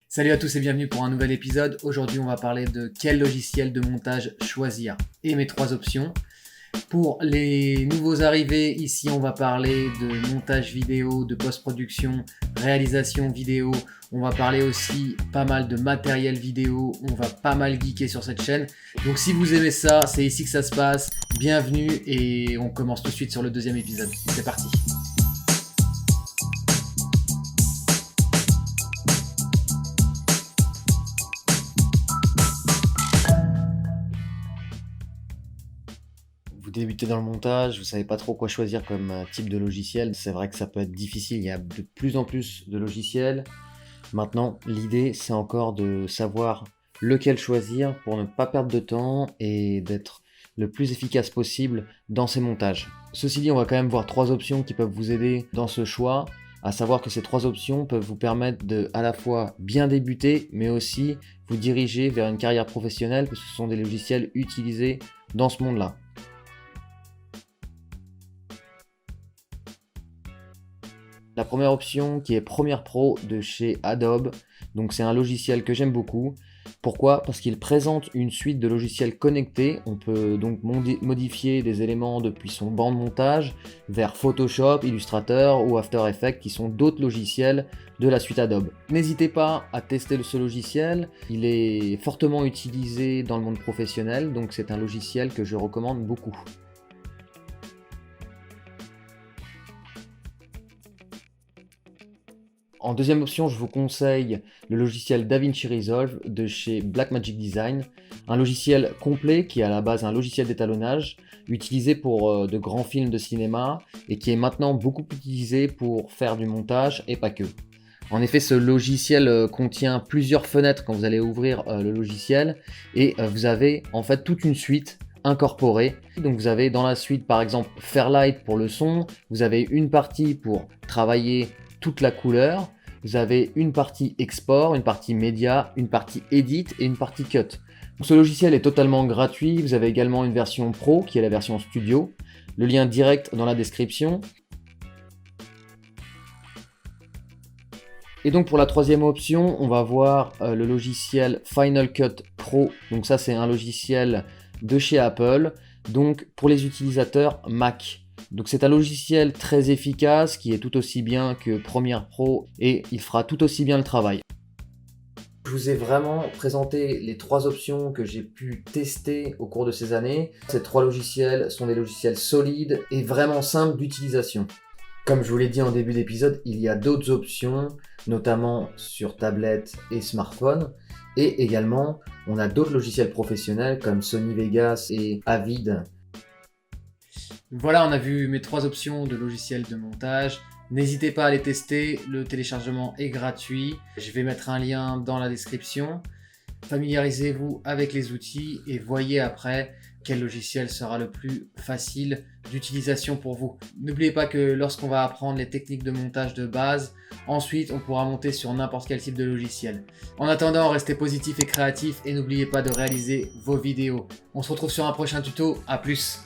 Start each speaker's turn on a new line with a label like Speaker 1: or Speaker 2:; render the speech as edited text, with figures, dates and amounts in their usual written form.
Speaker 1: Salut à tous et bienvenue pour un nouvel épisode. Aujourd'hui, on va parler de quel logiciel de montage choisir et mes 3 options. Pour les nouveaux arrivés, ici on va parler de montage vidéo, de post-production, réalisation vidéo. On va parler aussi pas mal de matériel vidéo. On va pas mal geeker sur cette chaîne. Donc si vous aimez ça, c'est ici que ça se passe. Bienvenue et on commence tout de suite sur le deuxième épisode. C'est parti. Vous débutez dans le montage, vous savez pas trop quoi choisir comme type de logiciel. C'est vrai que ça peut être difficile, il y a de plus en plus de logiciels. Maintenant, l'idée c'est encore de savoir lequel choisir pour ne pas perdre de temps et d'être le plus efficace possible dans ces montages. Ceci dit, on va quand même voir 3 options qui peuvent vous aider dans ce choix, à savoir que ces 3 options peuvent vous permettre de à la fois bien débuter, mais aussi vous diriger vers une carrière professionnelle, parce que ce sont des logiciels utilisés dans ce monde-là. La première option qui est Premiere Pro de chez Adobe, donc c'est un logiciel que j'aime beaucoup. Pourquoi ? Parce qu'il présente une suite de logiciels connectés. On peut donc modifier des éléments depuis son banc de montage vers Photoshop, Illustrator ou After Effects qui sont d'autres logiciels de la suite Adobe. N'hésitez pas à tester ce logiciel, il est fortement utilisé dans le monde professionnel, donc c'est un logiciel que je recommande beaucoup. En deuxième option, je vous conseille le logiciel DaVinci Resolve de chez Blackmagic Design, un logiciel complet qui est à la base un logiciel d'étalonnage utilisé pour de grands films de cinéma et qui est maintenant beaucoup utilisé pour faire du montage et pas que. En effet, ce logiciel contient plusieurs fenêtres quand vous allez ouvrir le logiciel et vous avez en fait toute une suite incorporée. Donc vous avez dans la suite par exemple Fairlight pour le son, vous avez une partie pour travailler toute la couleur, vous avez une partie export, une partie média, une partie edit et une partie cut. Donc, ce logiciel est totalement gratuit, vous avez également une version pro qui est la version studio, le lien direct dans la description. Et donc pour la troisième option, on va voir le logiciel Final Cut Pro, donc ça c'est un logiciel de chez Apple, donc pour les utilisateurs Mac. Donc c'est un logiciel très efficace qui est tout aussi bien que Premiere Pro et il fera tout aussi bien le travail. Je vous ai vraiment présenté les 3 options que j'ai pu tester au cours de ces années. Ces 3 logiciels sont des logiciels solides et vraiment simples d'utilisation. Comme je vous l'ai dit en début d'épisode, il y a d'autres options, notamment sur tablette et smartphone. Et également, on a d'autres logiciels professionnels comme Sony Vegas et Avid. Voilà, on a vu mes 3 options de logiciels de montage. N'hésitez pas à les tester, le téléchargement est gratuit. Je vais mettre un lien dans la description. Familiarisez-vous avec les outils et voyez après quel logiciel sera le plus facile d'utilisation pour vous. N'oubliez pas que lorsqu'on va apprendre les techniques de montage de base, ensuite on pourra monter sur n'importe quel type de logiciel. En attendant, restez positif et créatif et n'oubliez pas de réaliser vos vidéos. On se retrouve sur un prochain tuto, à plus.